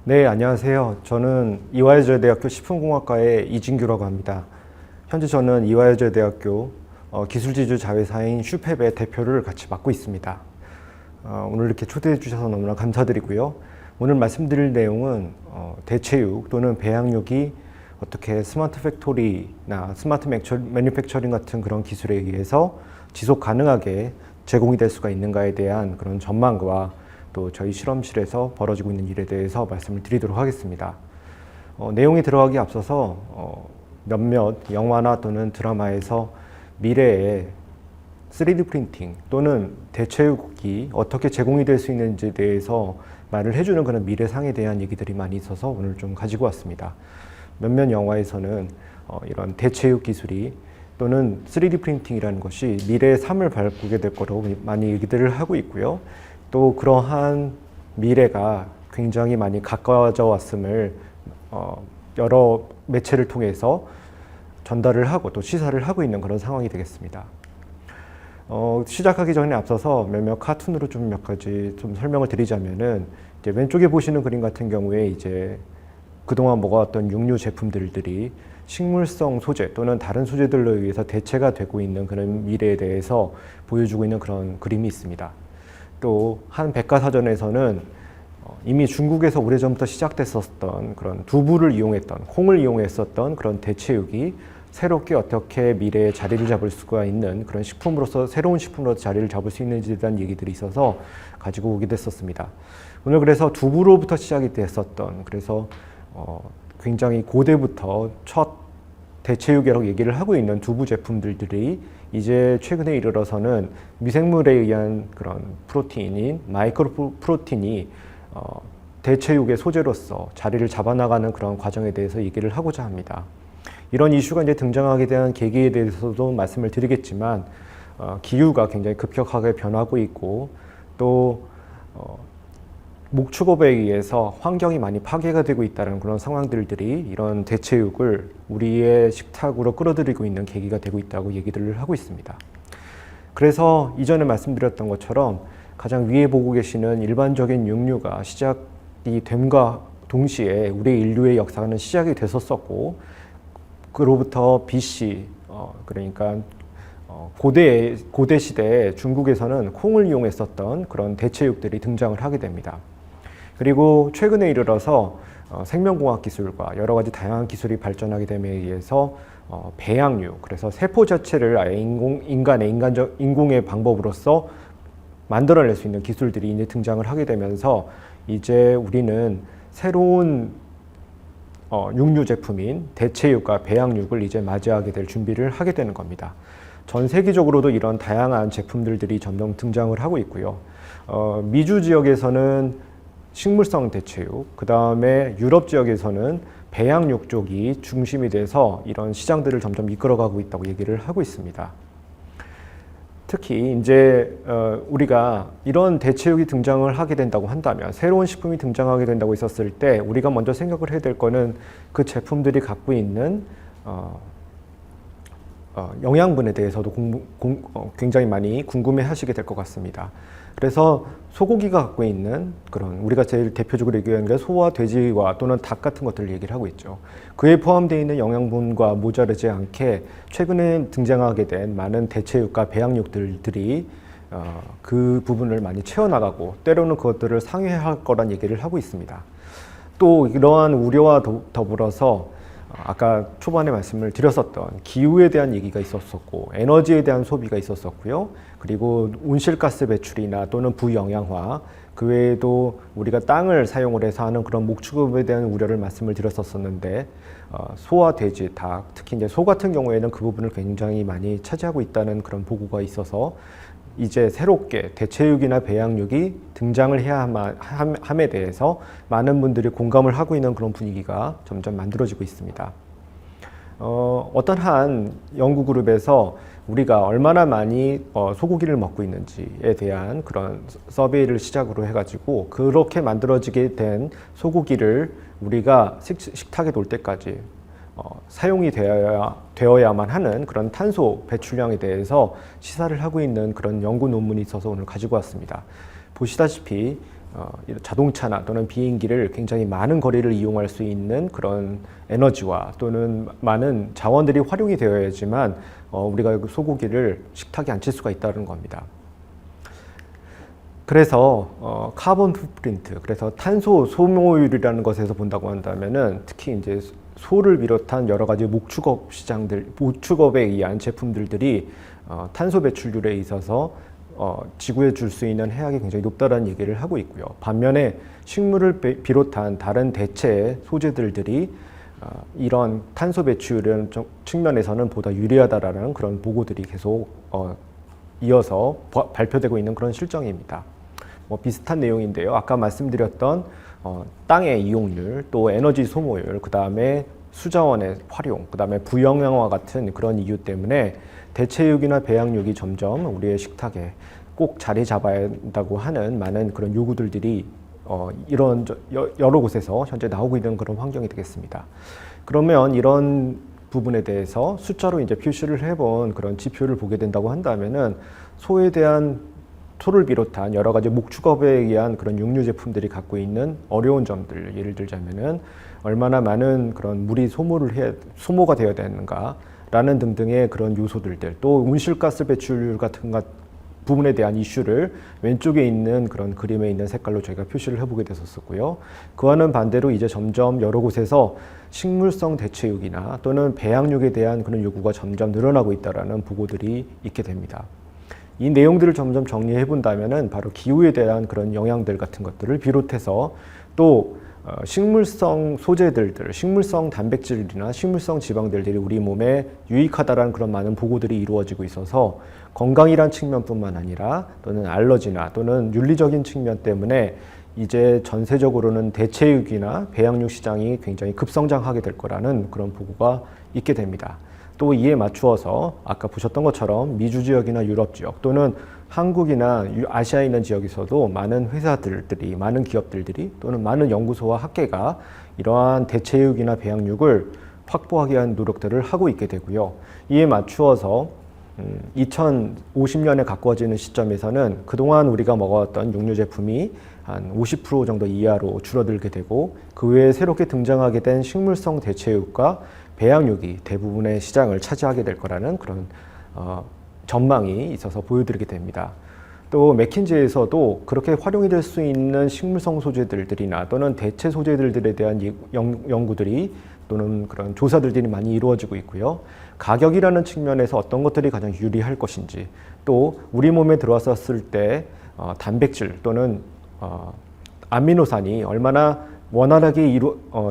네, 안녕하세요. 저는 이화여자대학교 식품공학과의 이진규라고 합니다. 현재 저는 이화여자대학교 기술지주 자회사인 슈팹의 대표를 같이 맡고 있습니다. 오늘 이렇게 초대해 주셔서 너무나 감사드리고요. 오늘 말씀드릴 내용은 대체육 또는 배양육이 어떻게 스마트 팩토리나 스마트 매뉴팩처링 같은 그런 기술에 의해서 지속 가능하게 제공이 될 수가 있는가에 대한 그런 전망과 또 저희 실험실에서 벌어지고 있는 일에 대해서 말씀을 드리도록 하겠습니다. 내용에 들어가기 앞서서 몇몇 영화나 또는 드라마에서 미래에 3D 프린팅 또는 대체육이 어떻게 제공이 될 수 있는지에 대해서 말을 해주는 그런 미래상에 대한 얘기들이 많이 있어서 오늘 좀 가지고 왔습니다. 몇몇 영화에서는 이런 대체육 기술이 또는 3D 프린팅이라는 것이 미래의 삶을 바꾸게 될 거라고 많이 얘기들을 하고 있고요. 또 그러한 미래가 굉장히 많이 가까워져 왔음을 여러 매체를 통해서 전달을 하고 또 시사를 하고 있는 그런 상황이 되겠습니다. 시작하기 전에 앞서서 몇몇 카툰으로 좀 몇 가지 좀 설명을 드리자면은 이제 왼쪽에 보시는 그림 같은 경우에 이제 그동안 먹어왔던 육류 제품들이 식물성 소재 또는 다른 소재들로 의해서 대체가 되고 있는 그런 미래에 대해서 보여주고 있는 그런 그림이 있습니다. 또 한 백과사전에서는 이미 중국에서 오래전부터 시작됐었던 그런 두부를 이용했던 콩을 이용했었던 그런 대체육이 새롭게 어떻게 미래에 자리를 잡을 수가 있는 그런 식품으로서 새로운 식품으로 자리를 잡을 수 있는지에 대한 얘기들이 있어서 가지고 오게 됐었습니다. 오늘 그래서 두부로부터 시작이 됐었던 그래서 굉장히 고대부터 첫 대체육이라고 얘기를 하고 있는 두부 제품들이 이제 최근에 이르러서는 미생물에 의한 그런 프로테인인 마이크로 프로틴이 대체육의 소재로서 자리를 잡아나가는 그런 과정에 대해서 얘기를 하고자 합니다. 이런 이슈가 이제 등장하게 된 계기에 대해서도 말씀을 드리겠지만 기후가 굉장히 급격하게 변하고 있고 또 목축업에 의해서 환경이 많이 파괴가 되고 있다는 그런 상황들이 이런 대체육을 우리의 식탁으로 끌어들이고 있는 계기가 되고 있다고 얘기들을 하고 있습니다. 그래서 이전에 말씀드렸던 것처럼 가장 위에 보고 계시는 일반적인 육류가 시작이 됨과 동시에 우리 인류의 역사는 시작이 됐었고 그로부터 BC 그러니까 고대 시대에 중국에서는 콩을 이용했었던 그런 대체육들이 등장을 하게 됩니다. 그리고 최근에 이르러서 생명공학 기술과 여러 가지 다양한 기술이 발전하게 됨에 의해서 배양육, 그래서 세포 자체를 아예 인공의 방법으로서 만들어낼 수 있는 기술들이 이제 등장을 하게 되면서 이제 우리는 새로운 육류 제품인 대체육과 배양육을 이제 맞이하게 될 준비를 하게 되는 겁니다. 전 세계적으로도 이런 다양한 제품들이 점점 등장을 하고 있고요. 미주 지역에서는 식물성 대체육, 그 다음에 유럽 지역에서는 배양육 쪽이 중심이 돼서 이런 시장들을 점점 이끌어가고 있다고 얘기를 하고 있습니다. 특히 이제 우리가 이런 대체육이 등장을 하게 된다고 한다면 새로운 식품이 등장하게 된다고 했었을 때 우리가 먼저 생각을 해야 될 거는 그 제품들이 갖고 있는 영양분에 대해서도 굉장히 많이 궁금해 하시게 될 것 같습니다. 그래서 소고기가 갖고 있는 그런 우리가 제일 대표적으로 얘기하는 게 소와 돼지와 또는 닭 같은 것들을 얘기를 하고 있죠. 그에 포함되어 있는 영양분과 모자르지 않게 최근에 등장하게 된 많은 대체육과 배양육들이 그 부분을 많이 채워나가고 때로는 그것들을 상회할 거란 얘기를 하고 있습니다. 또 이러한 우려와 더불어서 아까 초반에 말씀을 드렸었던 기후에 대한 얘기가 있었었고 에너지에 대한 소비가 있었었고요. 그리고 온실가스 배출이나 또는 부영양화, 그 외에도 우리가 땅을 사용을 해서 하는 그런 목축업에 대한 우려를 말씀을 드렸었는데 소와 돼지, 닭, 특히 이제 소 같은 경우에는 그 부분을 굉장히 많이 차지하고 있다는 그런 보고가 있어서 이제 새롭게 대체육이나 배양육이 등장을 해야 함에 대해서 많은 분들이 공감을 하고 있는 그런 분위기가 점점 만들어지고 있습니다. 어떤 한 연구 그룹에서 우리가 얼마나 많이 소고기를 먹고 있는지에 대한 그런 서베이를 시작으로 해가지고 그렇게 만들어지게 된 소고기를 우리가 식탁에 놓을 때까지 사용이 되어야만 하는 그런 탄소 배출량에 대해서 시사를 하고 있는 그런 연구 논문이 있어서 오늘 가지고 왔습니다. 보시다시피 이런 자동차나 또는 비행기를 굉장히 많은 거리를 이용할 수 있는 그런 에너지와 또는 많은 자원들이 활용이 되어야지만 우리가 소고기를 식탁에 앉힐 수가 있다는 겁니다. 그래서 카본 풋프린트, 그래서 탄소 소모율이라는 것에서 본다고 한다면은 특히 이제 소를 비롯한 여러 가지 목축업 시장들, 목축업에 의한 제품들이 탄소 배출률에 있어서 지구에 줄 수 있는 해악이 굉장히 높다는 얘기를 하고 있고요. 반면에 식물을 비롯한 다른 대체 소재들이 이런 탄소 배출은 측면에서는 보다 유리하다라는 그런 보고들이 계속 이어서 발표되고 있는 그런 실정입니다. 비슷한 내용인데요. 아까 말씀드렸던 땅의 이용률, 또 에너지 소모율, 그 다음에 수자원의 활용, 그 다음에 부영양화 같은 그런 이유 때문에 대체육이나 배양육이 점점 우리의 식탁에 꼭 자리 잡아야 한다고 하는 많은 그런 요구들이 이런 여러 곳에서 현재 나오고 있는 그런 환경이 되겠습니다. 그러면 이런 부분에 대해서 숫자로 이제 표시를 해본 그런 지표를 보게 된다고 한다면은 소에 대한 소를 비롯한 여러 가지 목축업에 의한 그런 육류 제품들이 갖고 있는 어려운 점들, 예를 들자면은 얼마나 많은 그런 물이 소모가 되어야 되는가라는 등등의 그런 요소들, 또 온실가스 배출률 같은 부분에 대한 이슈를 왼쪽에 있는 그런 그림에 있는 색깔로 저희가 표시를 해보게 됐었고요. 그와는 반대로 이제 점점 여러 곳에서 식물성 대체육이나 또는 배양육에 대한 그런 요구가 점점 늘어나고 있다라는 보고들이 있게 됩니다. 이 내용들을 점점 정리해 본다면은 바로 기후에 대한 그런 영향들 같은 것들을 비롯해서 또 식물성 소재들, 식물성 단백질이나 식물성 지방들이 우리 몸에 유익하다라는 그런 많은 보고들이 이루어지고 있어서 건강이란 측면뿐만 아니라 또는 알러지나 또는 윤리적인 측면 때문에 이제 전세적으로는 대체육이나 배양육 시장이 굉장히 급성장하게 될 거라는 그런 보고가 있게 됩니다. 또 이에 맞추어서 아까 보셨던 것처럼 미주 지역이나 유럽 지역 또는 한국이나 아시아에 있는 지역에서도 많은 회사들이, 많은 기업들이 또는 많은 연구소와 학계가 이러한 대체육이나 배양육을 확보하기 위한 노력들을 하고 있게 되고요. 이에 맞추어서 2050년에 가까워지는 시점에서는 그동안 우리가 먹어왔던 육류 제품이 한 50% 정도 이하로 줄어들게 되고 그 외에 새롭게 등장하게 된 식물성 대체육과 배양육이 대부분의 시장을 차지하게 될 거라는 그런 전망이 있어서 보여드리게 됩니다. 또 맥킨지에서도 그렇게 활용이 될 수 있는 식물성 소재들이나 또는 대체 소재들에 대한 연구들이 또는 그런 조사들이 많이 이루어지고 있고요. 가격이라는 측면에서 어떤 것들이 가장 유리할 것인지, 또 우리 몸에 들어왔었을 때 단백질 또는 아미노산이 얼마나 원활하게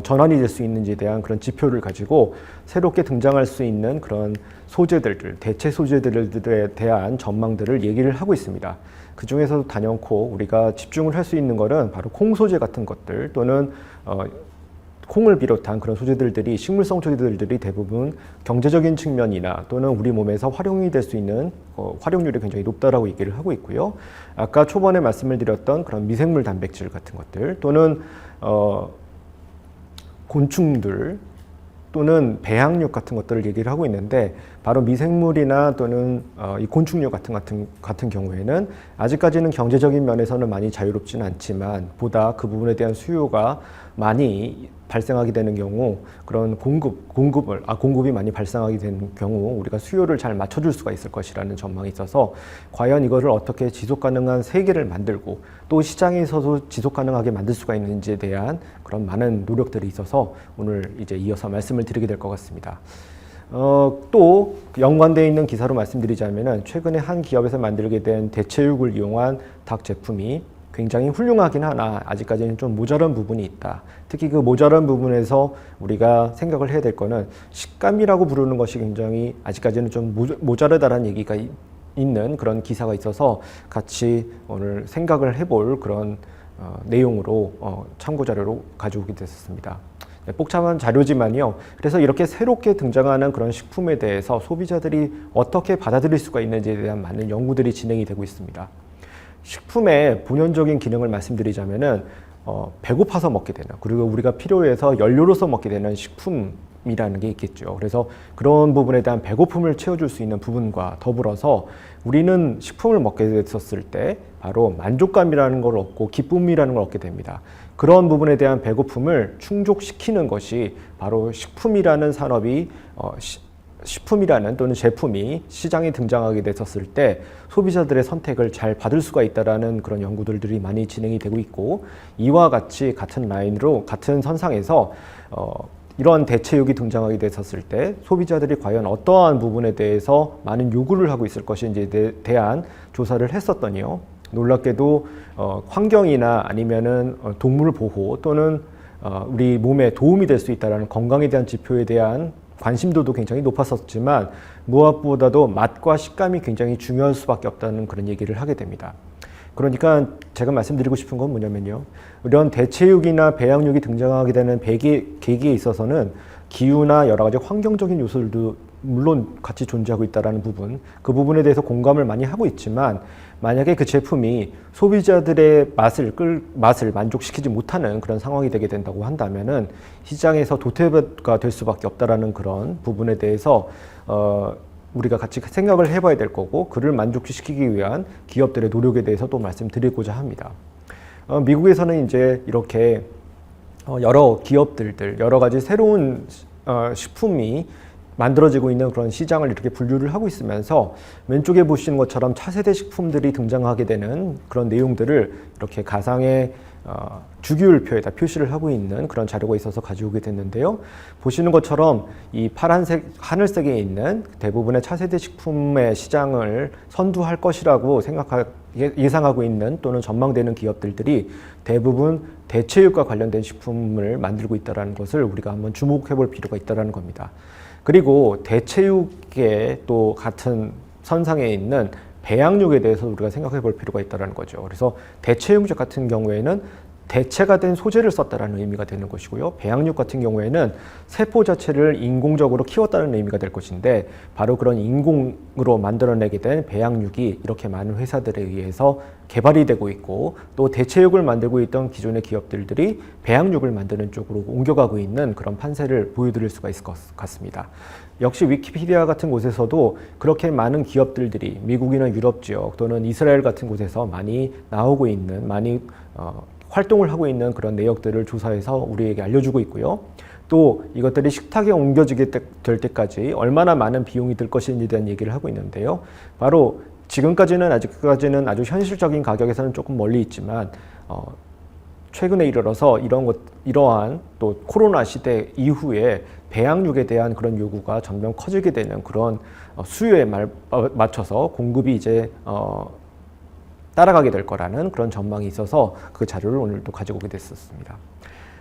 전환이 될 수 있는지에 대한 그런 지표를 가지고 새롭게 등장할 수 있는 그런 소재들, 대체 소재들에 대한 전망들을 얘기를 하고 있습니다. 그 중에서도 단연코 우리가 집중을 할 수 있는 것은 바로 콩 소재 같은 것들 또는 콩을 비롯한 그런 소재들이 식물성 소재들이 대부분 경제적인 측면이나 또는 우리 몸에서 활용이 될 수 있는 활용률이 굉장히 높다라고 얘기를 하고 있고요. 아까 초반에 말씀을 드렸던 그런 미생물 단백질 같은 것들 또는 곤충들 또는 배양육 같은 것들을 얘기를 하고 있는데 바로 미생물이나 또는 이 곤충류 같은 경우에는 아직까지는 경제적인 면에서는 많이 자유롭지는 않지만 보다 그 부분에 대한 수요가 많이 발생하게 되는 경우 그런 공급이 많이 발생하게 되는 경우 우리가 수요를 잘 맞춰줄 수가 있을 것이라는 전망이 있어서 과연 이것을 어떻게 지속 가능한 세계를 만들고 또 시장에서도 지속 가능하게 만들 수가 있는지에 대한 그런 많은 노력들이 있어서 오늘 이제 이어서 말씀을 드리게 될 것 같습니다. 또 연관되어 있는 기사로 말씀드리자면은 최근에 한 기업에서 만들게 된 대체육을 이용한 닭 제품이 굉장히 훌륭하긴 하나 아직까지는 좀 모자란 부분이 있다. 특히 그 모자란 부분에서 우리가 생각을 해야 될 거는 식감이라고 부르는 것이 굉장히 아직까지는 좀 모자르다라는 얘기가 있는 그런 기사가 있어서 같이 오늘 생각을 해볼 그런 내용으로 참고 자료로 가져오게 됐습니다. 복잡한 자료지만요. 그래서 이렇게 새롭게 등장하는 그런 식품에 대해서 소비자들이 어떻게 받아들일 수가 있는지에 대한 많은 연구들이 진행이 되고 있습니다. 식품의 본연적인 기능을 말씀드리자면은 배고파서 먹게 되는 그리고 우리가 필요해서 연료로서 먹게 되는 식품 이라는 게 있겠죠. 그래서 그런 부분에 대한 배고픔을 채워줄 수 있는 부분과 더불어서 우리는 식품을 먹게 됐었을 때 바로 만족감이라는 걸 얻고 기쁨이라는 걸 얻게 됩니다. 그런 부분에 대한 배고픔을 충족시키는 것이 바로 식품이라는 산업이 식품이라는 또는 제품이 시장에 등장하게 됐었을 때 소비자들의 선택을 잘 받을 수가 있다라는 그런 연구들이 많이 진행이 되고 있고, 이와 같이 같은 라인으로 같은 선상에서 이런 대체육이 등장하게 됐었을 때 소비자들이 과연 어떠한 부분에 대해서 많은 요구를 하고 있을 것인지에 대한 조사를 했었더니요, 놀랍게도 환경이나 아니면은 동물 보호 또는 우리 몸에 도움이 될 수 있다는 건강에 대한 지표에 대한 관심도도 굉장히 높았었지만 무엇보다도 맛과 식감이 굉장히 중요할 수밖에 없다는 그런 얘기를 하게 됩니다. 그러니까 제가 말씀드리고 싶은 건 뭐냐면요, 이런 대체육이나 배양육이 등장하게 되는 계기에 있어서는 기후나 여러 가지 환경적인 요소들도 물론 같이 존재하고 있다는 부분, 그 부분에 대해서 공감을 많이 하고 있지만, 만약에 그 제품이 소비자들의 맛을 만족시키지 못하는 그런 상황이 되게 된다고 한다면은 시장에서 도태가 될 수밖에 없다라는 그런 부분에 대해서 우리가 같이 생각을 해봐야 될 거고, 그를 만족시키기 위한 기업들의 노력에 대해서 또 말씀드리고자 합니다. 미국에서는 이제 이렇게 여러 기업들, 여러 가지 새로운 식품이 만들어지고 있는 그런 시장을 이렇게 분류를 하고 있으면서 왼쪽에 보시는 것처럼 차세대 식품들이 등장하게 되는 그런 내용들을 이렇게 가상의 주기율표에다 표시를 하고 있는 그런 자료가 있어서 가져오게 됐는데요. 보시는 것처럼 이 파란색, 하늘색에 있는 대부분의 차세대 식품의 시장을 선두할 것이라고 예상하고 있는 또는 전망되는 기업들이 대부분 대체육과 관련된 식품을 만들고 있다는 것을 우리가 한번 주목해 볼 필요가 있다는 겁니다. 그리고 대체육의 또 같은 선상에 있는 배양육에 대해서 우리가 생각해 볼 필요가 있다는 거죠. 그래서 대체육적 같은 경우에는 대체가 된 소재를 썼다는 의미가 되는 것이고요. 배양육 같은 경우에는 세포 자체를 인공적으로 키웠다는 의미가 될 것인데, 바로 그런 인공으로 만들어내게 된 배양육이 이렇게 많은 회사들에 의해서 개발이 되고 있고, 또 대체육을 만들고 있던 기존의 기업들이 배양육을 만드는 쪽으로 옮겨가고 있는 그런 판세를 보여드릴 수가 있을 것 같습니다. 역시 위키피디아 같은 곳에서도 그렇게 많은 기업들이 미국이나 유럽 지역 또는 이스라엘 같은 곳에서 많이 나오고 있는, 많이 활동을 하고 있는 그런 내역들을 조사해서 우리에게 알려주고 있고요. 또 이것들이 식탁에 옮겨지게 될 때까지 얼마나 많은 비용이 들 것인지에 대한 얘기를 하고 있는데요. 바로 지금까지는 아직까지는 아주 현실적인 가격에서는 조금 멀리 있지만 최근에 이르러서 이러한 또 코로나 시대 이후에 배양육에 대한 그런 요구가 점점 커지게 되는 그런 수요에 맞춰서 공급이 이제 따라가게 될 거라는 그런 전망이 있어서 그 자료를 오늘 또 가지고 오게 됐었습니다.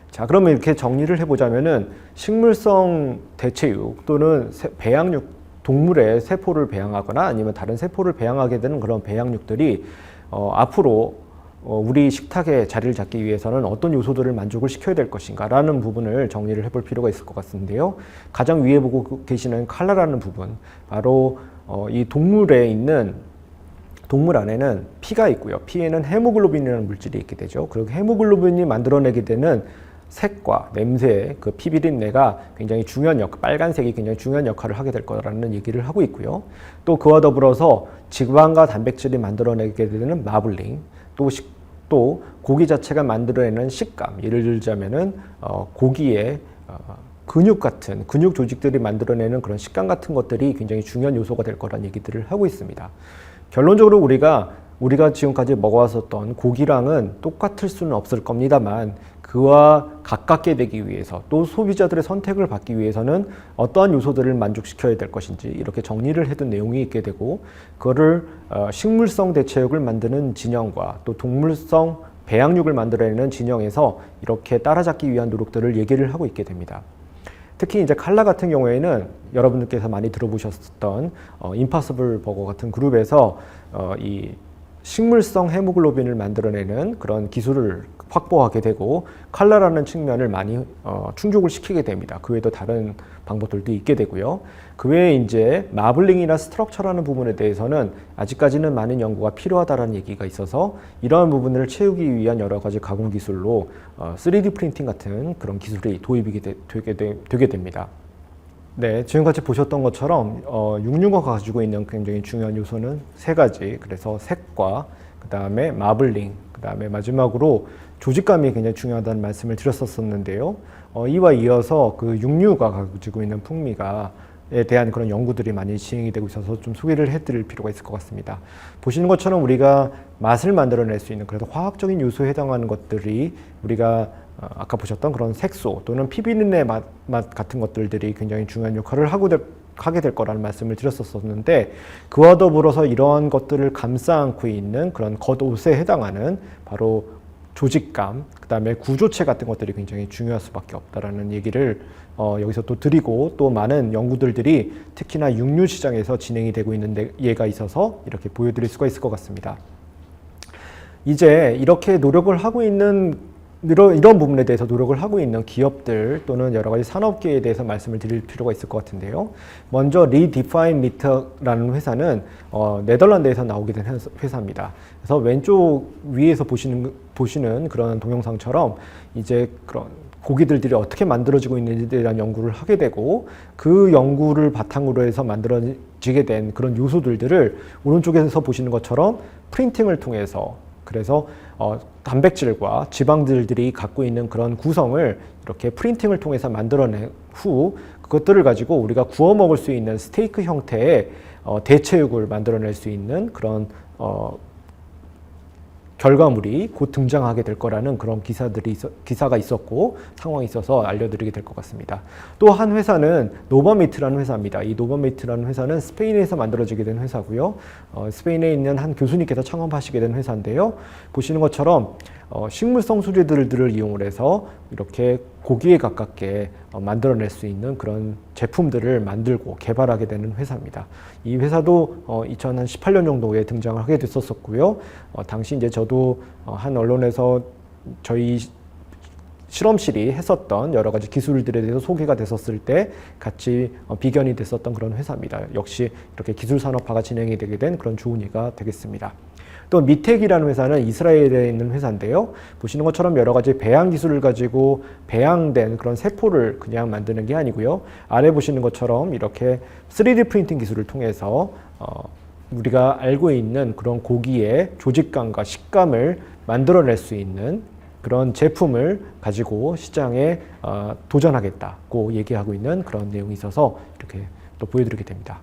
자, 그러면 이렇게 정리를 해보자면은 식물성 대체육 또는 배양육, 동물의 세포를 배양하거나 아니면 다른 세포를 배양하게 되는 그런 배양육들이 앞으로 우리 식탁에 자리를 잡기 위해서는 어떤 요소들을 만족을 시켜야 될 것인가라는 부분을 정리를 해볼 필요가 있을 것 같은데요. 가장 위에 보고 계시는 칼라라는 부분, 바로 이 동물에 있는 동물 안에는 피가 있고요. 피에는 헤모글로빈이라는 물질이 있게 되죠. 그리고 헤모글로빈이 만들어내게 되는 색과 냄새, 그 피 비린내가 굉장히 중요한 빨간색이 굉장히 중요한 역할을 하게 될 거라는 얘기를 하고 있고요. 또 그와 더불어서 지방과 단백질이 만들어내게 되는 마블링, 또 고기 자체가 만들어내는 식감, 예를 들자면은 고기의 근육 조직들이 만들어내는 그런 식감 같은 것들이 굉장히 중요한 요소가 될 거라는 얘기들을 하고 있습니다. 결론적으로 우리가 지금까지 먹어왔었던 고기랑은 똑같을 수는 없을 겁니다만, 그와 가깝게 되기 위해서 또 소비자들의 선택을 받기 위해서는 어떠한 요소들을 만족시켜야 될 것인지 이렇게 정리를 해둔 내용이 있게 되고, 그거를 식물성 대체육을 만드는 진영과 또 동물성 배양육을 만들어내는 진영에서 이렇게 따라잡기 위한 노력들을 얘기를 하고 있게 됩니다. 특히 이제 칼라 같은 경우에는 여러분들께서 많이 들어보셨던 임파서블 버거 같은 그룹에서 이 식물성 헤모글로빈을 만들어내는 그런 기술을 확보하게 되고, 칼라라는 측면을 많이 충족을 시키게 됩니다. 그 외에도 다른 방법들도 있게 되고요. 그 외에 이제 마블링이나 스트럭처라는 부분에 대해서는 아직까지는 많은 연구가 필요하다는 얘기가 있어서 이러한 부분을 채우기 위한 여러 가지 가공 기술로 3D 프린팅 같은 그런 기술이 도입이 되게 됩니다. 네, 지금까지 보셨던 것처럼 육류가 가지고 있는 굉장히 중요한 요소는 세 가지. 그래서 색과 그다음에 마블링, 그다음에 마지막으로 조직감이 굉장히 중요하다는 말씀을 드렸었는데요. 이와 이어서 그 육류가 가지고 있는 풍미가에 대한 그런 연구들이 많이 진행이 되고 있어서 좀 소개를 해드릴 필요가 있을 것 같습니다. 보시는 것처럼 우리가 맛을 만들어낼 수 있는 그래도 화학적인 요소에 해당하는 것들이 우리가 아까 보셨던 그런 색소 또는 피비린내 맛 같은 것들이 굉장히 중요한 역할을 하게 될 거라는 말씀을 드렸었는데, 그와 더불어서 이러한 것들을 감싸 안고 있는 그런 겉옷에 해당하는 바로 조직감, 그 다음에 구조체 같은 것들이 굉장히 중요할 수밖에 없다라는 얘기를 여기서 또 드리고, 또 많은 연구들이 특히나 육류 시장에서 진행이 되고 있는 예가 있어서 이렇게 보여드릴 수가 있을 것 같습니다. 이제 이렇게 노력을 하고 있는 이런 부분에 대해서 노력을 하고 있는 기업들 또는 여러 가지 산업계에 대해서 말씀을 드릴 필요가 있을 것 같은데요. 먼저 Redefine Meat라는 회사는 네덜란드에서 나오게 된 회사입니다. 그래서 왼쪽 위에서 보시는 그런 동영상처럼 이제 그런 고기들이 어떻게 만들어지고 있는지에 대한 연구를 하게 되고, 그 연구를 바탕으로 해서 만들어지게 된 그런 요소들을 오른쪽에서 보시는 것처럼 프린팅을 통해서, 그래서 단백질과 지방들이 갖고 있는 그런 구성을 이렇게 프린팅을 통해서 만들어낸 후 그것들을 가지고 우리가 구워 먹을 수 있는 스테이크 형태의 대체육을 만들어낼 수 있는 그런 결과물이 곧 등장하게 될 거라는 그런 기사가 있었고 상황이 있어서 알려드리게 될 것 같습니다. 또 한 회사는 노바미트라는 회사입니다. 이 노바미트라는 회사는 스페인에서 만들어지게 된 회사고요. 스페인에 있는 한 교수님께서 창업하시게 된 회사인데요. 보시는 것처럼 식물성 수제들을 이용을 해서 이렇게 고기에 가깝게 만들어낼 수 있는 그런 제품들을 만들고 개발하게 되는 회사입니다. 이 회사도 2018년 정도에 등장을 하게 됐었고요. 당시 이제 저도 한 언론에서 저희 실험실이 했었던 여러 가지 기술들에 대해서 소개가 됐었을 때 같이 비견이 됐었던 그런 회사입니다. 역시 이렇게 기술 산업화가 진행이 되게 된 그런 좋은 예가 되겠습니다. 또 미텍이라는 회사는 이스라엘에 있는 회사인데요. 보시는 것처럼 여러 가지 배양 기술을 가지고 배양된 그런 세포를 그냥 만드는 게 아니고요. 아래 보시는 것처럼 이렇게 3D 프린팅 기술을 통해서 우리가 알고 있는 그런 고기의 조직감과 식감을 만들어낼 수 있는 그런 제품을 가지고 시장에 도전하겠다고 얘기하고 있는 그런 내용이 있어서 이렇게 또 보여드리게 됩니다.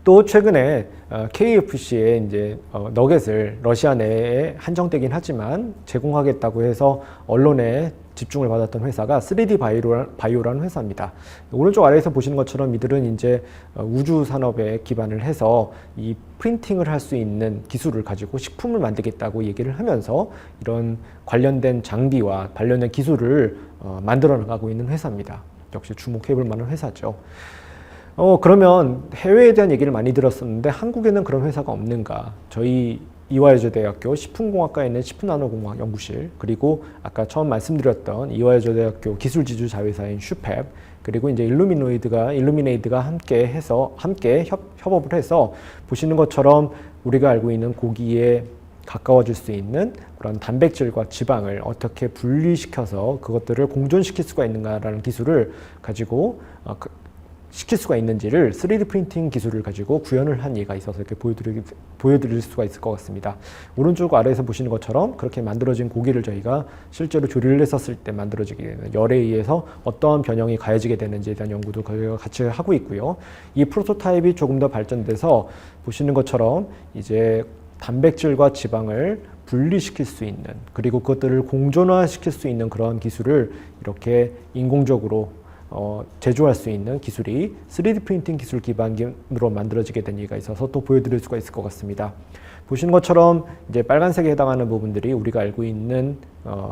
또 최근에 KFC의 이제 너겟을 러시아 내에 한정되긴 하지만 제공하겠다고 해서 언론에 집중을 받았던 회사가 3D 바이오라는 회사입니다. 오른쪽 아래에서 보시는 것처럼 이들은 이제 우주 산업에 기반을 해서 이 프린팅을 할 수 있는 기술을 가지고 식품을 만들겠다고 얘기를 하면서 이런 관련된 장비와 관련된 기술을 만들어 나가고 있는 회사입니다. 역시 주목해 볼 만한 회사죠. 그러면 해외에 대한 얘기를 많이 들었었는데 한국에는 그런 회사가 없는가? 저희 이화여자대학교 식품공학과에 있는 식품나노공학 연구실, 그리고 아까 처음 말씀드렸던 이화여자대학교 기술지주 자회사인 슈펩, 그리고 이제 일루미네이드가 함께 협업을 해서 보시는 것처럼 우리가 알고 있는 고기에 가까워질 수 있는 그런 단백질과 지방을 어떻게 분리시켜서 그것들을 공존시킬 수가 있는가라는 기술을 가지고 시킬 수가 있는지를 3D 프린팅 기술을 가지고 구현을 한 예가 있어서 이렇게 보여드릴 수가 있을 것 같습니다. 오른쪽 아래에서 보시는 것처럼 그렇게 만들어진 고기를 저희가 실제로 조리를 했었을 때 만들어지게 되는 열에 의해서 어떠한 변형이 가해지게 되는지에 대한 연구도 저희가 같이 하고 있고요. 이 프로토타입이 조금 더 발전돼서 보시는 것처럼 이제 단백질과 지방을 분리시킬 수 있는, 그리고 그것들을 공존화시킬 수 있는 그런 기술을 이렇게 인공적으로 제조할 수 있는 기술이 3D 프린팅 기술 기반으로 만들어지게 된 예가 있어서 또 보여드릴 수가 있을 것 같습니다. 보시는 것처럼 이제 빨간색에 해당하는 부분들이 우리가 알고 있는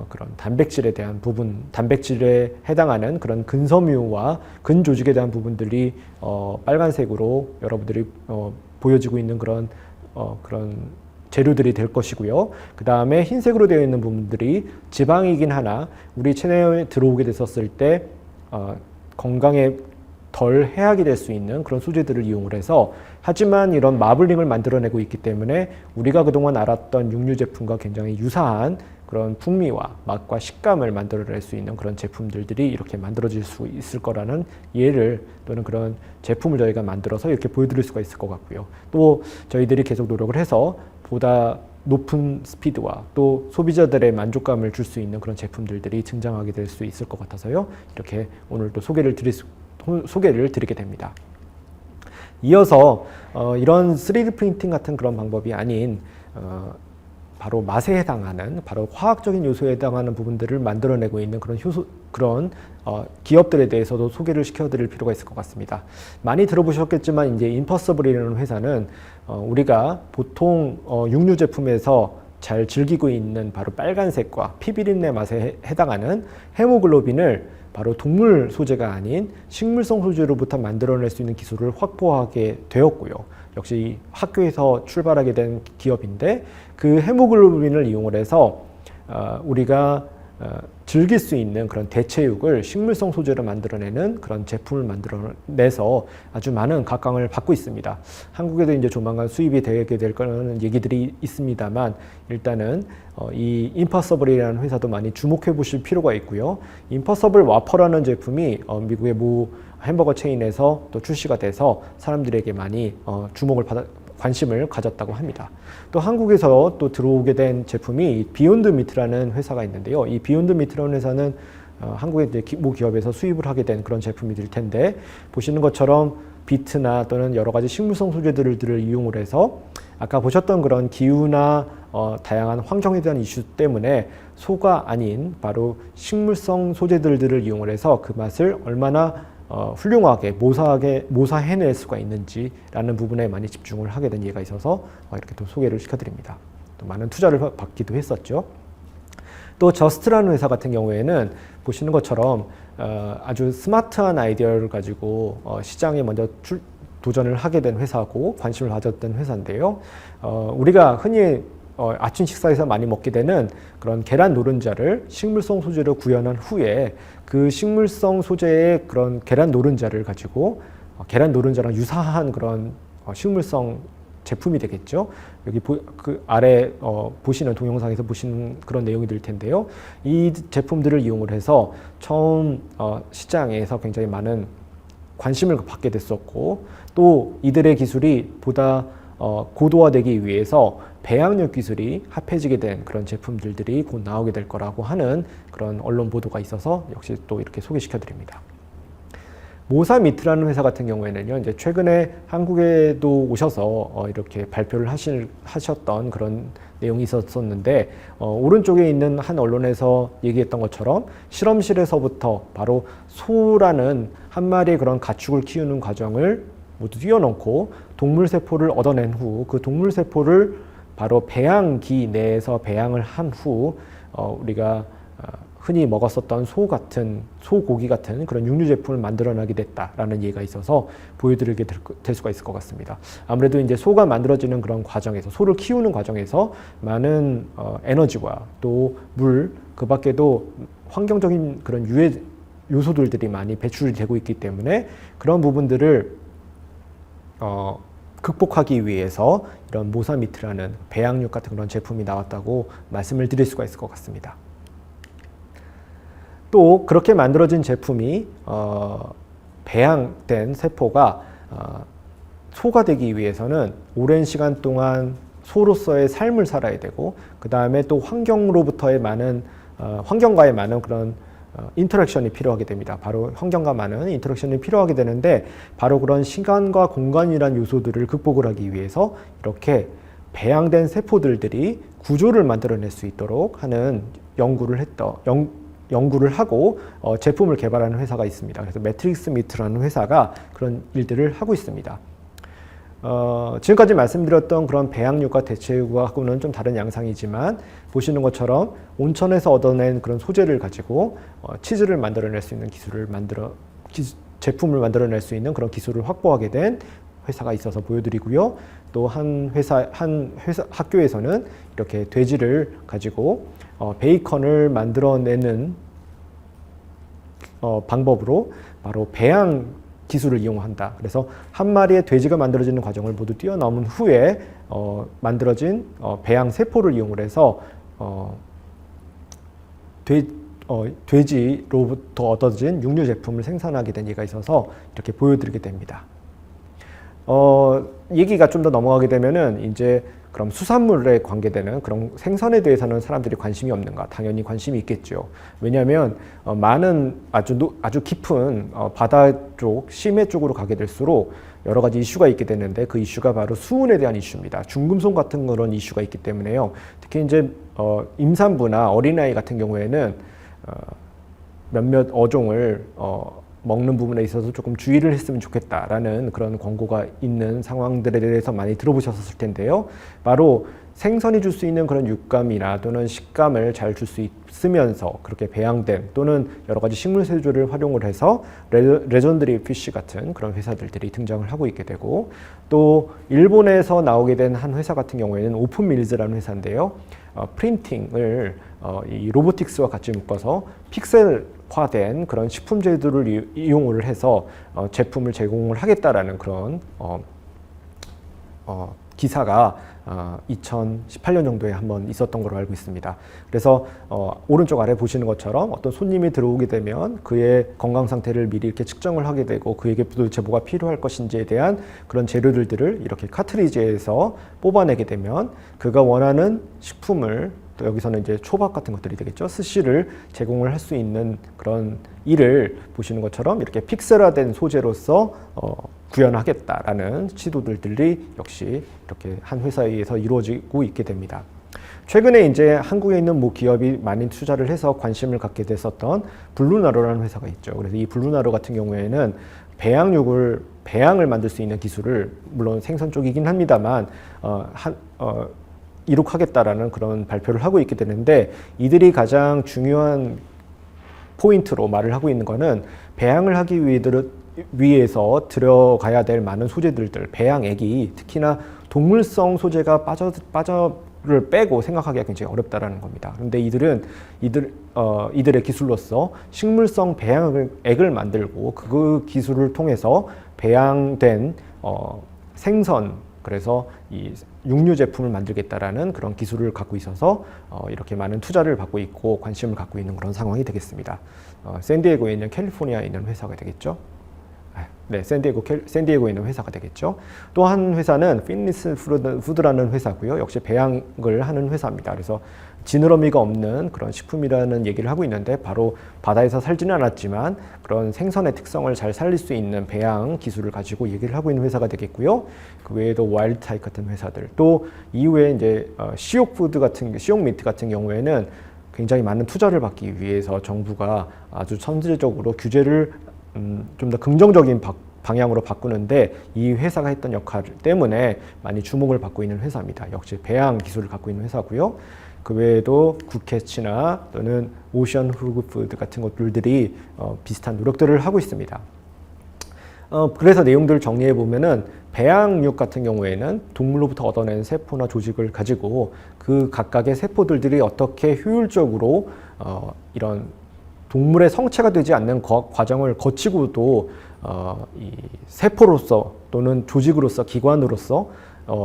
그런 단백질에 대한 부분, 단백질에 해당하는 그런 근섬유와 근조직에 대한 부분들이 빨간색으로 여러분들이 보여지고 있는 그런 재료들이 될 것이고요. 그 다음에 흰색으로 되어 있는 부분들이 지방이긴 하나 우리 체내에 들어오게 됐었을 때 건강에 덜 해악이 될 수 있는 그런 소재들을 이용을 해서, 하지만 이런 마블링을 만들어내고 있기 때문에 우리가 그동안 알았던 육류 제품과 굉장히 유사한 그런 풍미와 맛과 식감을 만들어낼 수 있는 그런 제품들이 이렇게 만들어질 수 있을 거라는 예를 또는 그런 제품을 저희가 만들어서 이렇게 보여드릴 수가 있을 것 같고요. 또 저희들이 계속 노력을 해서 보다 높은 스피드와 또 소비자들의 만족감을 줄 수 있는 그런 제품들이 등장하게 될 수 있을 것 같아서요. 이렇게 오늘 또 소개를 드리게 됩니다. 이어서 이런 3D 프린팅 같은 그런 방법이 아닌 바로 맛에 해당하는, 바로 화학적인 요소에 해당하는 부분들을 만들어내고 있는 그런 기업들에 대해서도 소개를 시켜드릴 필요가 있을 것 같습니다. 많이 들어보셨겠지만 이제 임퍼서블이라는 회사는 우리가 보통 육류 제품에서 잘 즐기고 있는 바로 빨간색과 피비린내 맛에 해당하는 헤모글로빈을 바로 동물 소재가 아닌 식물성 소재로부터 만들어낼 수 있는 기술을 확보하게 되었고요. 역시 학교에서 출발하게 된 기업인데 그 헤모글로빈을 이용을 해서 우리가 즐길 수 있는 그런 대체육을 식물성 소재로 만들어내는 그런 제품을 만들어내서 아주 많은 각광을 받고 있습니다. 한국에도 이제 조만간 수입이 되게 될 거라는 얘기들이 있습니다만 일단은 이 임퍼서블이라는 회사도 많이 주목해 보실 필요가 있고요. 임퍼서블 와퍼라는 제품이 미국의 모 햄버거 체인에서 또 출시가 돼서 사람들에게 많이 관심을 가졌다고 합니다. 또 한국에서 또 들어오게 된 제품이 비욘드 미트라는 회사가 있는데요. 이 비욘드 미트라는 회사는 한국의 모 기업에서 수입을 하게 된 그런 제품이 될 텐데 보시는 것처럼 비트나 또는 여러 가지 식물성 소재들을 이용을 해서 아까 보셨던 그런 기후나 다양한 환경에 대한 이슈 때문에 소가 아닌 바로 식물성 소재들을 이용을 해서 그 맛을 얼마나 훌륭하게 모사해낼 수가 있는지라는 부분에 많이 집중을 하게 된 예가 있어서 이렇게 또 소개를 시켜드립니다. 또 많은 투자를 받기도 했었죠. 또 저스트라는 회사 같은 경우에는 보시는 것처럼 아주 스마트한 아이디어를 가지고 시장에 먼저 도전을 하게 된 회사고 관심을 가졌던 회사인데요. 우리가 흔히 아침 식사에서 많이 먹게 되는 그런 계란 노른자를 식물성 소재로 구현한 후에 그 식물성 소재의 그런 계란 노른자를 가지고 계란 노른자랑 유사한 그런 식물성 제품이 되겠죠. 여기 그 아래 보시는 동영상에서 보시는 그런 내용이 될 텐데요. 이 제품들을 이용을 해서 처음 시장에서 굉장히 많은 관심을 받게 됐었고 또 이들의 기술이 보다 고도화되기 위해서 배양육 기술이 합해지게 된 그런 제품들이 곧 나오게 될 거라고 하는 그런 언론 보도가 있어서 역시 또 이렇게 소개시켜 드립니다. 모사미트라는 회사 같은 경우에는요, 이제 최근에 한국에도 오셔서 이렇게 발표를 하셨던 그런 내용이 있었는데, 오른쪽에 있는 한 언론에서 얘기했던 것처럼 실험실에서부터 바로 소라는 한 마리의 그런 가축을 키우는 과정을 모두 뛰어넘고 동물 세포를 얻어낸 후 그 동물 세포를 바로 배양기 내에서 배양을 한 후 우리가 흔히 먹었었던 소고기 같은 그런 육류 제품을 만들어내게 됐다라는 예가 있어서 보여드리게 될 수가 있을 것 같습니다. 아무래도 이제 소가 만들어지는 그런 과정에서 소를 키우는 과정에서 많은 에너지와 또 물, 그 밖에도 환경적인 그런 유해 요소들이 많이 배출이 되고 있기 때문에 그런 부분들을 극복하기 위해서 이런 모사미트라는 배양육 같은 그런 제품이 나왔다고 말씀을 드릴 수가 있을 것 같습니다. 또 그렇게 만들어진 제품이 배양된 세포가 소가 되기 위해서는 오랜 시간 동안 소로서의 삶을 살아야 되고 그 다음에 또 환경과의 많은 그런 인터랙션이 필요하게 됩니다. 바로 환경과 많은 인터랙션이 필요하게 되는데 바로 그런 시간과 공간이란 요소들을 극복을 하기 위해서 이렇게 배양된 세포들이 구조를 만들어낼 수 있도록 하는 연구를 하고 제품을 개발하는 회사가 있습니다. 그래서 매트릭스 미트라는 회사가 그런 일들을 하고 있습니다. 지금까지 말씀드렸던 그런 배양육과 대체육하고는 좀 다른 양상이지만 보시는 것처럼 온천에서 얻어낸 그런 소재를 가지고 치즈를 만들어낼 수 있는 제품을 만들어낼 수 있는 그런 기술을 확보하게 된 회사가 있어서 보여드리고요. 또 한 학교에서는 이렇게 돼지를 가지고 베이컨을 만들어내는 방법으로 바로 배양 기술을 이용한다. 그래서 한 마리의 돼지가 만들어지는 과정을 모두 뛰어넘은 후에 만들어진 배양 세포를 이용을 해서 돼지로부터 얻어진 육류 제품을 생산하게 된 예가 있어서 이렇게 보여드리게 됩니다. 얘기가 좀 더 넘어가게 되면은 이제 그럼 수산물에 관계되는 그런 생선에 대해서는 사람들이 관심이 없는가? 당연히 관심이 있겠죠. 왜냐하면 많은 아주 깊은 바다 쪽, 심해 쪽으로 가게 될수록 여러 가지 이슈가 있게 되는데 그 이슈가 바로 수온에 대한 이슈입니다. 중금속 같은 그런 이슈가 있기 때문에요. 특히 이제 임산부나 어린아이 같은 경우에는 몇몇 어종을 먹는 부분에 있어서 조금 주의를 했으면 좋겠다라는 그런 권고가 있는 상황들에 대해서 많이 들어보셨을 텐데요. 바로 생선이 줄 수 있는 그런 육감이나 또는 식감을 잘 줄 수 있으면서 그렇게 배양된 또는 여러 가지 식물 세조를 활용을 해서 레전드리 피쉬 같은 그런 회사들이 등장을 하고 있게 되고, 또 일본에서 나오게 된 한 회사 같은 경우에는 오픈밀즈라는 회사인데요. 프린팅을 이 로보틱스와 같이 묶어서 픽셀화된 그런 식품 제도를 이용을 해서 제품을 제공을 하겠다라는 그런 기사가 2018년 정도에 한번 있었던 걸로 알고 있습니다. 그래서 오른쪽 아래 보시는 것처럼 어떤 손님이 들어오게 되면 그의 건강 상태를 미리 이렇게 측정을 하게 되고 그에게 도대체 뭐가 필요할 것인지에 대한 그런 재료들을 이렇게 카트리지에서 뽑아내게 되면 그가 원하는 식품을, 또 여기서는 이제 초밥 같은 것들이 되겠죠. 스시를 제공을 할 수 있는 그런 일을 보시는 것처럼 이렇게 픽셀화된 소재로서 구현하겠다라는 시도들이 역시 이렇게 한 회사에 의해서 이루어지고 있게 됩니다. 최근에 이제 한국에 있는 모 기업이 많이 투자를 해서 관심을 갖게 됐었던 블루나로라는 회사가 있죠. 그래서 이 블루나로 같은 경우에는 배양을 만들 수 있는 기술을, 물론 생선 쪽이긴 합니다만 이룩하겠다라는 그런 발표를 하고 있게 되는데, 이들이 가장 중요한 포인트로 말을 하고 있는 거는 배양을 하기 위해서 들어가야 될 많은 소재들들, 배양액이 특히나 동물성 소재가 빠져를 빼고 생각하기가 굉장히 어렵다라는 겁니다. 그런데 이들의 기술로서 식물성 배양액을 만들고 그 기술을 통해서 배양된 생선, 그래서 이 육류 제품을 만들겠다라는 그런 기술을 갖고 있어서 이렇게 많은 투자를 받고 있고 관심을 갖고 있는 그런 상황이 되겠습니다. 샌디에고에 있는 캘리포니아에 있는 회사가 되겠죠. 네, 샌디에고에 있는 회사가 되겠죠. 또 한 회사는 피니스 푸드라는 회사고요. 역시 배양을 하는 회사입니다. 그래서 지느러미가 없는 그런 식품이라는 얘기를 하고 있는데, 바로 바다에서 살지는 않았지만 그런 생선의 특성을 잘 살릴 수 있는 배양 기술을 가지고 얘기를 하고 있는 회사가 되겠고요. 그 외에도 와일드 타입 같은 회사들, 또 이후에 이제 시옥 미트 같은 경우에는 굉장히 많은 투자를 받기 위해서 정부가 아주 선제적으로 규제를 좀 더 긍정적인 방향으로 바꾸는데 이 회사가 했던 역할 때문에 많이 주목을 받고 있는 회사입니다. 역시 배양 기술을 갖고 있는 회사고요. 그 외에도 굿캐치나 또는 오션 후그푸드 같은 것들이 비슷한 노력들을 하고 있습니다. 그래서 내용들을 정리해 보면은 배양육 같은 경우에는 동물로부터 얻어낸 세포나 조직을 가지고 그 각각의 세포들이 어떻게 효율적으로 이런 동물의 성체가 되지 않는 과정을 거치고도 이 세포로서 또는 조직으로서, 기관으로서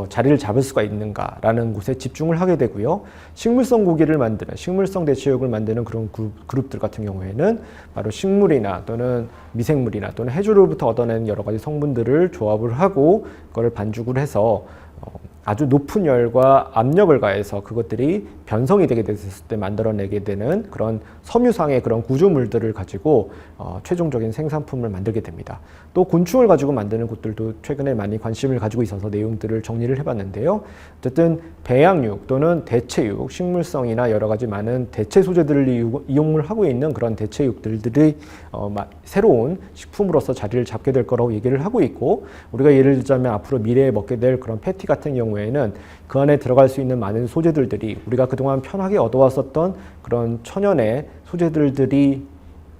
자리를 잡을 수가 있는가라는 곳에 집중을 하게 되고요. 식물성 고기를 만드는, 식물성 대체육을 만드는 그런 그룹들 같은 경우에는 바로 식물이나 또는 미생물이나 또는 해조류로부터 얻어낸 여러 가지 성분들을 조합을 하고 그걸 반죽을 해서 아주 높은 열과 압력을 가해서 그것들이 변성이 되게 됐을 때 만들어내게 되는 그런 섬유상의 그런 구조물들을 가지고 최종적인 생산품을 만들게 됩니다. 또 곤충을 가지고 만드는 곳들도 최근에 많이 관심을 가지고 있어서 내용들을 정리를 해봤는데요. 어쨌든 배양육 또는 대체육, 식물성이나 여러 가지 많은 대체 소재들을 이용을 하고 있는 그런 대체육들이 새로운 식품으로서 자리를 잡게 될 거라고 얘기를 하고 있고, 우리가 예를 들자면 앞으로 미래에 먹게 될 그런 패티 같은 경우에는 그 안에 들어갈 수 있는 많은 소재들이 우리가 그동안 편하게 얻어왔었던 그런 천연의 소재들이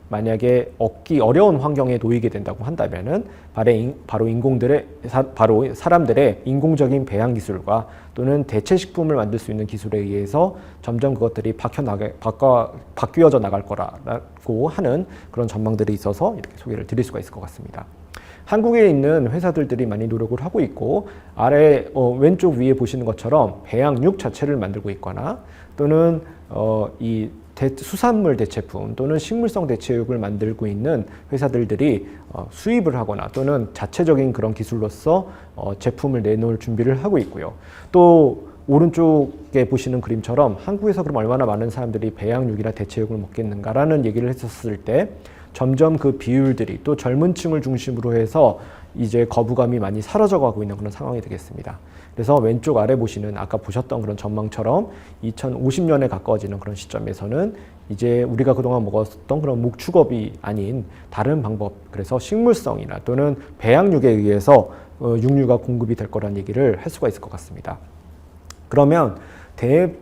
만약에 얻기 어려운 환경에 놓이게 된다고 한다면은 바로 사람들의 인공적인 배양 기술과 또는 대체 식품을 만들 수 있는 기술에 의해서 점점 그것들이 바뀌어져 나갈 거라고 하는 그런 전망들이 있어서 이렇게 소개를 드릴 수가 있을 것 같습니다. 한국에 있는 회사들이 많이 노력을 하고 있고, 아래 왼쪽 위에 보시는 것처럼 배양육 자체를 만들고 있거나 또는 이 수산물 대체품 또는 식물성 대체육을 만들고 있는 회사들이 수입을 하거나 또는 자체적인 그런 기술로서 제품을 내놓을 준비를 하고 있고요. 또 오른쪽에 보시는 그림처럼 한국에서 그럼 얼마나 많은 사람들이 배양육이나 대체육을 먹겠는가라는 얘기를 했었을 때 점점 그 비율들이 또 젊은 층을 중심으로 해서 이제 거부감이 많이 사라져가고 있는 그런 상황이 되겠습니다. 그래서 왼쪽 아래 보시는 아까 보셨던 그런 전망처럼 2050년에 가까워지는 그런 시점에서는 이제 우리가 그동안 먹었던 그런 목축업이 아닌 다른 방법, 그래서 식물성이나 또는 배양육에 의해서 육류가 공급이 될 거란 얘기를 할 수가 있을 것 같습니다. 그러면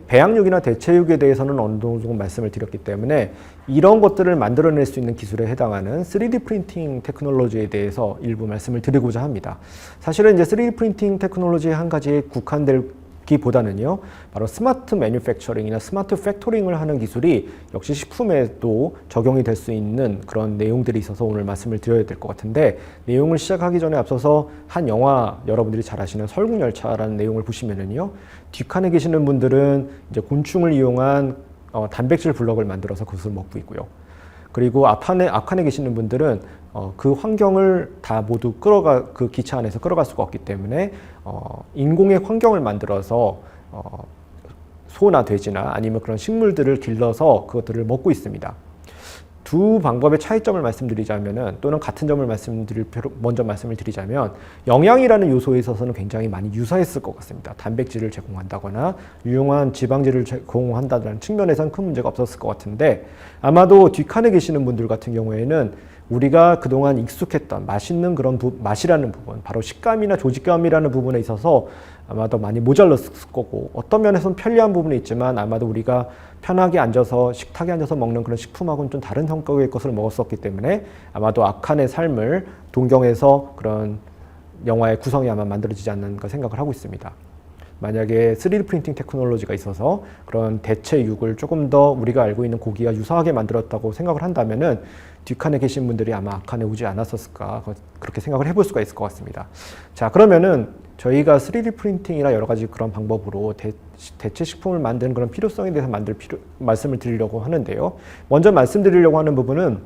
배양육이나 대체육에 대해서는 어느 정도 말씀을 드렸기 때문에 이런 것들을 만들어낼 수 있는 기술에 해당하는 3D 프린팅 테크놀로지에 대해서 일부 말씀을 드리고자 합니다. 사실은 이제 3D 프린팅 테크놀로지에 한 가지에 국한되기보다는요, 바로 스마트 매뉴팩처링이나 스마트 팩토링을 하는 기술이 역시 식품에도 적용이 될 수 있는 그런 내용들이 있어서 오늘 말씀을 드려야 될 것 같은데, 내용을 시작하기 전에 앞서서 한 영화 여러분들이 잘 아시는 설국열차라는 내용을 보시면은요, 뒷칸에 계시는 분들은 이제 곤충을 이용한 단백질 블럭을 만들어서 그것을 먹고 있고요. 그리고 앞칸에 계시는 분들은 그 환경을 다 모두 그 기차 안에서 끌어갈 수가 없기 때문에 인공의 환경을 만들어서 소나 돼지나 아니면 그런 식물들을 길러서 그것들을 먹고 있습니다. 두 방법의 차이점을 말씀드리자면은, 또는 같은 점을 먼저 말씀을 드리자면, 영양이라는 요소에 있어서는 굉장히 많이 유사했을 것 같습니다. 단백질을 제공한다거나 유용한 지방질을 제공한다는 측면에서는 큰 문제가 없었을 것 같은데, 아마도 뒷칸에 계시는 분들 같은 경우에는 우리가 그동안 익숙했던 맛있는 그런 맛이라는 부분, 바로 식감이나 조직감이라는 부분에 있어서 아마도 많이 모자랐을 거고, 어떤 면에서는 편리한 부분이 있지만 아마도 우리가 편하게 앉아서 식탁에 앉아서 먹는 그런 식품하고는 좀 다른 성격의 것을 먹었었기 때문에 아마도 악한의 삶을 동경해서 그런 영화의 구성이 아마 만들어지지 않는가 생각을 하고 있습니다. 만약에 3D 프린팅 테크놀로지가 있어서 그런 대체육을 조금 더 우리가 알고 있는 고기와 유사하게 만들었다고 생각을 한다면은 뒷칸에 계신 분들이 아마 악한에 오지 않았었을까, 그렇게 생각을 해볼 수가 있을 것 같습니다. 자, 그러면은 저희가 3D 프린팅이나 여러 가지 그런 방법으로 대체 식품을 만드는 그런 필요성에 대해서 말씀을 드리려고 하는데요. 먼저 말씀드리려고 하는 부분은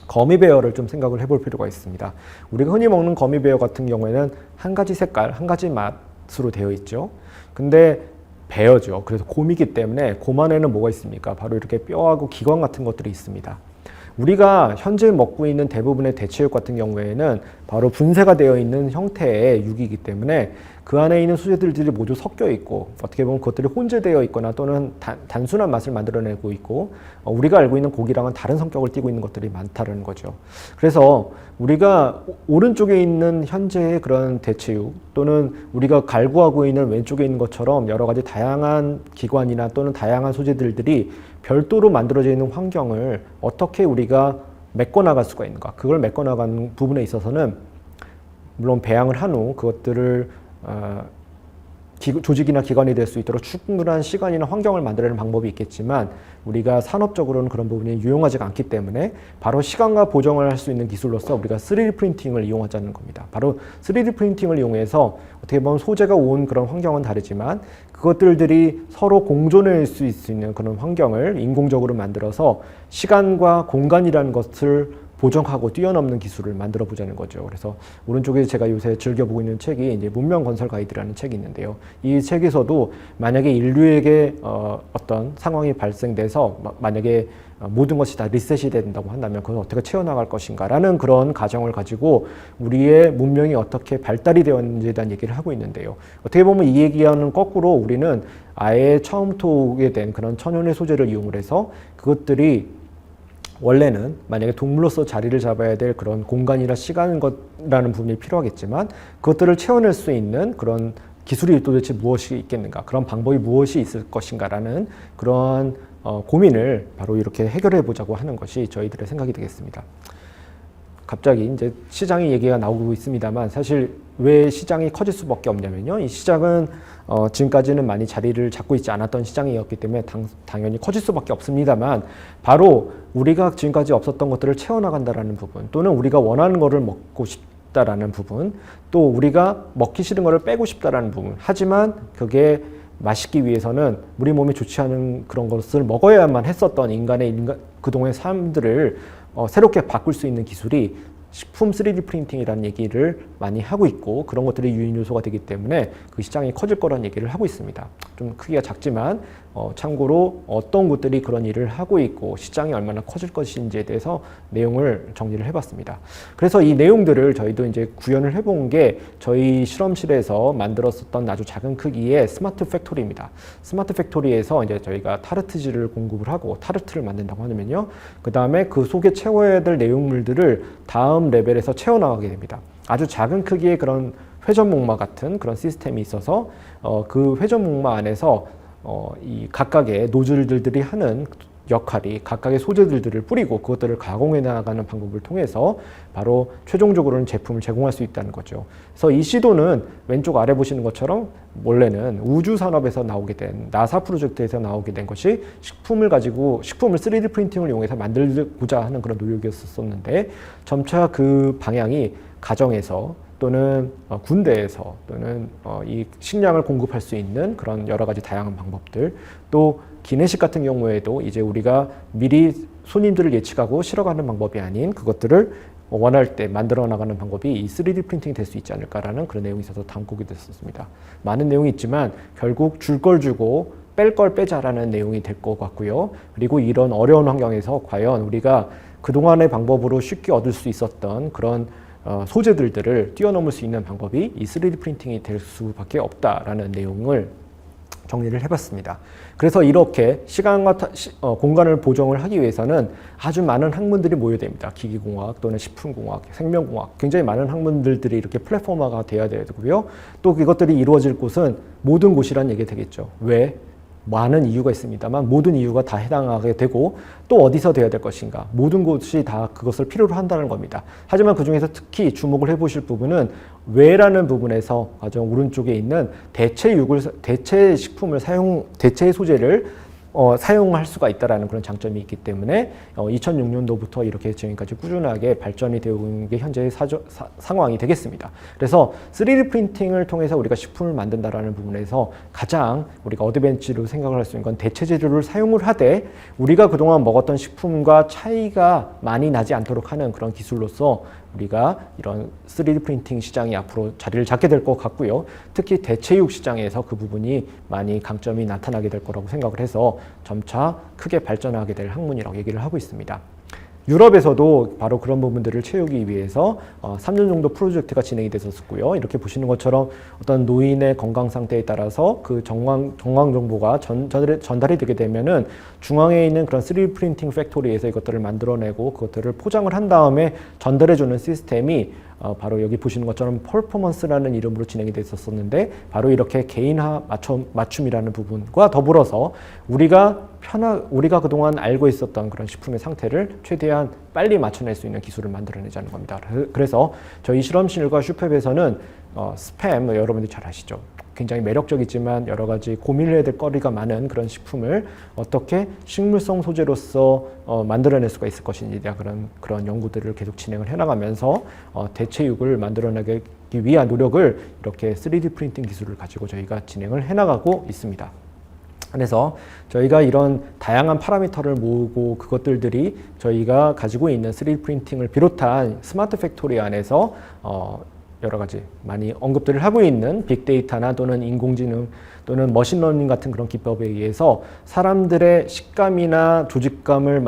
거미배열을 좀 생각을 해볼 필요가 있습니다. 우리가 흔히 먹는 거미배열 같은 경우에는 한 가지 색깔, 한 가지 맛으로 되어 있죠. 근데 배어죠. 그래서 곰이기 때문에 곰 안에는 뭐가 있습니까? 바로 이렇게 뼈하고 기관 같은 것들이 있습니다. 우리가 현재 먹고 있는 대부분의 대체육 같은 경우에는 바로 분쇄가 되어 있는 형태의 육이기 때문에 그 안에 있는 소재들이 모두 섞여 있고, 어떻게 보면 그것들이 혼재되어 있거나 또는 단순한 맛을 만들어내고 있고, 우리가 알고 있는 고기랑은 다른 성격을 띠고 있는 것들이 많다는 거죠. 그래서 우리가 오른쪽에 있는 현재의 그런 대체육, 또는 우리가 갈구하고 있는 왼쪽에 있는 것처럼 여러 가지 다양한 기관이나 또는 다양한 소재들이 별도로 만들어져 있는 환경을 어떻게 우리가 메꿔나갈 수가 있는가, 그걸 메꿔나가는 부분에 있어서는 물론 배양을 한 후 그것들을 조직이나 기관이 될 수 있도록 충분한 시간이나 환경을 만들어내는 방법이 있겠지만, 우리가 산업적으로는 그런 부분이 유용하지가 않기 때문에 바로 시간과 보정을 할 수 있는 기술로서 우리가 3D 프린팅을 이용하자는 겁니다. 바로 3D 프린팅을 이용해서 어떻게 보면 소재가 온 그런 환경은 다르지만 그것들이 서로 공존할 수 있는 그런 환경을 인공적으로 만들어서 시간과 공간이라는 것을 보정하고 뛰어넘는 기술을 만들어 보자는 거죠. 그래서 오른쪽에 제가 요새 즐겨보고 있는 책이 이제 문명 건설 가이드라는 책이 있는데요. 이 책에서도 만약에 인류에게 어떤 상황이 발생돼서 만약에 모든 것이 다 리셋이 된다고 한다면 그걸 어떻게 채워나갈 것인가라는 그런 가정을 가지고 우리의 문명이 어떻게 발달이 되었는지에 대한 얘기를 하고 있는데요. 어떻게 보면 이 얘기와는 거꾸로 우리는 아예 처음부터 오게 된 그런 천연의 소재를 이용을 해서 그것들이 원래는 만약에 동물로서 자리를 잡아야 될 그런 공간이나 시간이라는 부분이 필요하겠지만 그것들을 채워낼 수 있는 그런 기술이 도대체 무엇이 있겠는가, 그런 방법이 무엇이 있을 것인가라는 그런 고민을 바로 이렇게 해결해 보자고 하는 것이 저희들의 생각이 되겠습니다. 갑자기 이제 시장의 얘기가 나오고 있습니다만, 사실 왜 시장이 커질 수밖에 없냐면요, 이 시장은 지금까지는 많이 자리를 잡고 있지 않았던 시장이었기 때문에 당연히 커질 수밖에 없습니다만, 바로 우리가 지금까지 없었던 것들을 채워나간다라는 부분, 또는 우리가 원하는 것을 먹고 싶다라는 부분, 또 우리가 먹기 싫은 것을 빼고 싶다라는 부분, 하지만 그게 맛있기 위해서는 우리 몸에 좋지 않은 그런 것을 먹어야만 했었던 그동안의 삶들을 새롭게 바꿀 수 있는 기술이 식품 3D 프린팅이라는 얘기를 많이 하고 있고, 그런 것들이 유인 요소가 되기 때문에 그 시장이 커질 거라는 얘기를 하고 있습니다. 좀 크기가 작지만 참고로 어떤 곳들이 그런 일을 하고 있고 시장이 얼마나 커질 것인지에 대해서 내용을 정리를 해봤습니다. 그래서 이 내용들을 저희도 이제 구현을 해본 게 저희 실험실에서 만들었었던 아주 작은 크기의 스마트 팩토리입니다. 스마트 팩토리에서 이제 저희가 타르트지를 공급을 하고 타르트를 만든다고 하면요, 그 다음에 그 속에 채워야 될 내용물들을 다음 레벨에서 채워나가게 됩니다. 아주 작은 크기의 그런 회전목마 같은 그런 시스템이 있어서 그 회전목마 안에서 이 각각의 노즐들이 하는 역할이 각각의 소재들을 뿌리고 그것들을 가공해 나가는 방법을 통해서 바로 최종적으로는 제품을 제공할 수 있다는 거죠. 그래서 이 시도는 왼쪽 아래 보시는 것처럼 원래는 우주 산업에서 나오게 된 나사 프로젝트에서 나오게 된 것이 식품을 3D 프린팅을 이용해서 만들고자 하는 그런 노력이었었는데, 점차 그 방향이 가정에서 또는 군대에서 또는 이 식량을 공급할 수 있는 그런 여러 가지 다양한 방법들, 또 기내식 같은 경우에도 이제 우리가 미리 손님들을 예측하고 실어가는 방법이 아닌 그것들을 원할 때 만들어 나가는 방법이 이 3D 프린팅이 될 수 있지 않을까라는 그런 내용이 있어서 담고 됐었습니다. 많은 내용이 있지만 결국 줄 걸 주고 뺄 걸 빼자라는 내용이 될 것 같고요. 그리고 이런 어려운 환경에서 과연 우리가 그동안의 방법으로 쉽게 얻을 수 있었던 그런 소재들을 뛰어넘을 수 있는 방법이 이 3D 프린팅이 될 수밖에 없다라는 내용을 정리를 해봤습니다. 그래서 이렇게 시간과 공간을 보정을 하기 위해서는 아주 많은 학문들이 모여야 됩니다. 기기공학 또는 식품공학, 생명공학, 굉장히 많은 학문들이 이렇게 플랫폼화가 돼야 되고요. 또 이것들이 이루어질 곳은 모든 곳이란 얘기가 되겠죠. 왜? 많은 이유가 있습니다만 모든 이유가 다 해당하게 되고, 또 어디서 돼야 될 것인가, 모든 곳이 다 그것을 필요로 한다는 겁니다. 하지만 그 중에서 특히 주목을 해보실 부분은 왜라는 부분에서 가장 오른쪽에 있는 대체 소재를 사용할 수가 있다는 그런 장점이 있기 때문에 2006년도부터 이렇게 지금까지 꾸준하게 발전이 되어 오는 게 현재의 상황이 되겠습니다. 그래서 3D 프린팅을 통해서 우리가 식품을 만든다라는 부분에서 가장 우리가 어드밴티지로 생각을 할 수 있는 건 대체 재료를 사용을 하되 우리가 그동안 먹었던 식품과 차이가 많이 나지 않도록 하는 그런 기술로서 우리가 이런 3D 프린팅 시장이 앞으로 자리를 잡게 될 것 같고요. 특히 대체육 시장에서 그 부분이 많이 강점이 나타나게 될 거라고 생각을 해서 점차 크게 발전하게 될 학문이라고 얘기를 하고 있습니다. 유럽에서도 바로 그런 부분들을 채우기 위해서 3년 정도 프로젝트가 진행이 됐었고요. 이렇게 보시는 것처럼 어떤 노인의 건강 상태에 따라서 그 정황 정보가 전달이 되게 되면은 중앙에 있는 그런 3D 프린팅 팩토리에서 이것들을 만들어내고 그것들을 포장을 한 다음에 전달해주는 시스템이 바로 여기 보시는 것처럼 퍼포먼스라는 이름으로 진행이 됐었는데, 바로 이렇게 개인화 맞춤이라는 부분과 더불어서 우리가 그동안 알고 있었던 그런 식품의 상태를 최대한 빨리 맞춰낼 수 있는 기술을 만들어내자는 겁니다. 그래서 저희 실험실과 슈팹에서는 스팸, 여러분들이 잘 아시죠? 굉장히 매력적이지만 여러 가지 고민을 해야 될 거리가 많은 그런 식품을 어떻게 식물성 소재로서 만들어낼 수가 있을 것인지 그런 연구들을 계속 진행을 해나가면서 대체육을 만들어내기 위한 노력을 이렇게 3D 프린팅 기술을 가지고 저희가 진행을 해나가고 있습니다. 그래서 저희가 이런 다양한 파라미터를 모으고 그것들이 저희가 가지고 있는 3D 프린팅을 비롯한 스마트 팩토리 안에서 여러 가지 많이 언급들을 하고 있는 빅데이터나 또는 인공지능 또는 머신러닝 같은 그런 기법에 의해서 사람들의 식감이나 조직감을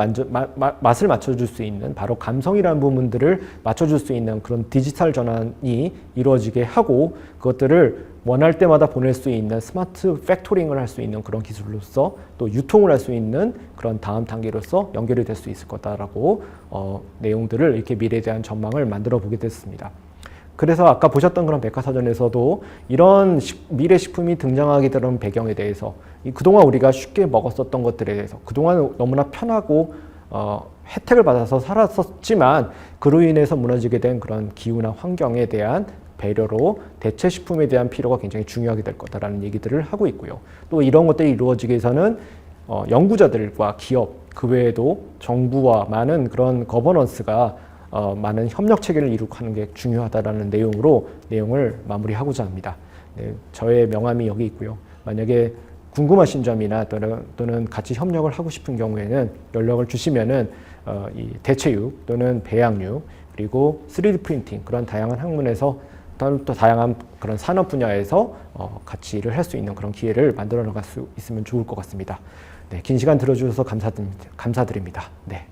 맛을 맞춰줄 수 있는, 바로 감성이라는 부분들을 맞춰줄 수 있는 그런 디지털 전환이 이루어지게 하고, 그것들을 원할 때마다 보낼 수 있는 스마트 팩토링을 할 수 있는 그런 기술로서 또 유통을 할 수 있는 그런 다음 단계로서 연결이 될 수 있을 거다라고 내용들을 이렇게 미래에 대한 전망을 만들어 보게 됐습니다. 그래서 아까 보셨던 그런 백과사전에서도 이런 미래 식품이 등장하게 되는 배경에 대해서, 그동안 우리가 쉽게 먹었었던 것들에 대해서, 그동안 너무나 편하고 혜택을 받아서 살았었지만 그로 인해서 무너지게 된 그런 기후나 환경에 대한 배려로 대체 식품에 대한 필요가 굉장히 중요하게 될 거다라는 얘기들을 하고 있고요. 또 이런 것들이 이루어지기 위해서는 연구자들과 기업, 그 외에도 정부와 많은 그런 거버넌스가 많은 협력 체계를 이루고 하는 게 중요하다라는 내용을 마무리하고자 합니다. 네, 저의 명함이 여기 있고요. 만약에 궁금하신 점이나 또는 같이 협력을 하고 싶은 경우에는 연락을 주시면은 이 대체육 또는 배양육 그리고 3D 프린팅 그런 다양한 학문에서 또 다양한 그런 산업 분야에서 같이 일을 할 수 있는 그런 기회를 만들어 나갈 수 있으면 좋을 것 같습니다. 네, 긴 시간 들어주셔서 감사드립니다. 네.